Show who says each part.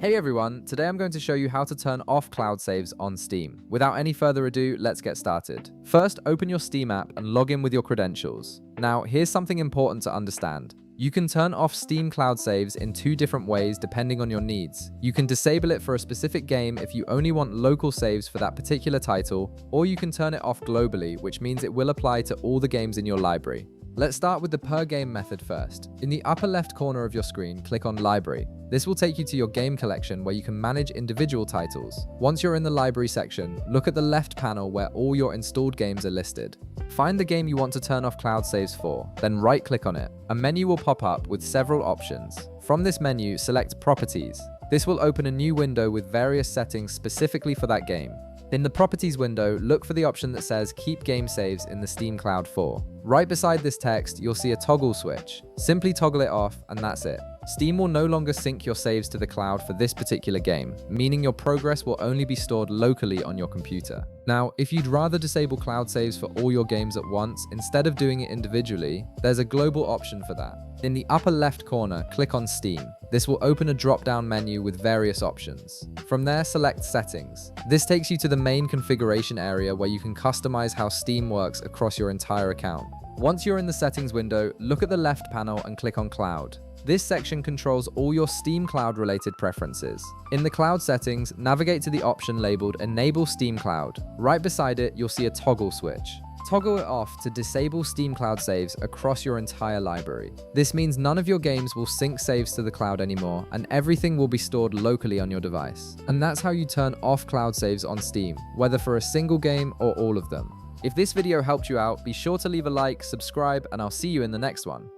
Speaker 1: Hey everyone, today I'm going to show you how to turn off cloud saves on Steam. Without any further ado, let's get started. First, open your Steam app and log in with your credentials. Now, here's something important to understand. You can turn off Steam cloud saves in two different ways depending on your needs. You can disable it for a specific game if you only want local saves for that particular title, or you can turn it off globally, which means it will apply to all the games in your library. Let's start with the per game method first. In the upper left corner of your screen, click on Library. This will take you to your game collection where you can manage individual titles. Once you're in the library section, look at the left panel where all your installed games are listed. Find the game you want to turn off cloud saves for, then right-click on it. A menu will pop up with several options. From this menu, select Properties. This will open a new window with various settings specifically for that game. In the Properties window, look for the option that says Keep Game Saves in the Steam Cloud for. Right beside this text, you'll see a toggle switch. Simply toggle it off, and that's it. Steam will no longer sync your saves to the cloud for this particular game, meaning your progress will only be stored locally on your computer. Now, if you'd rather disable cloud saves for all your games at once instead of doing it individually, there's a global option for that. In the upper left corner, click on Steam. This will open a drop-down menu with various options. From there, select Settings. This takes you to the main configuration area where you can customize how Steam works across your entire account. Once you're in the settings window, look at the left panel and click on Cloud. This section controls all your Steam Cloud-related preferences. In the cloud settings, navigate to the option labeled Enable Steam Cloud. Right beside it, you'll see a toggle switch. Toggle it off to disable Steam Cloud saves across your entire library. This means none of your games will sync saves to the cloud anymore, and everything will be stored locally on your device. And that's how you turn off cloud saves on Steam, whether for a single game or all of them. If this video helped you out, be sure to leave a like, subscribe, and I'll see you in the next one.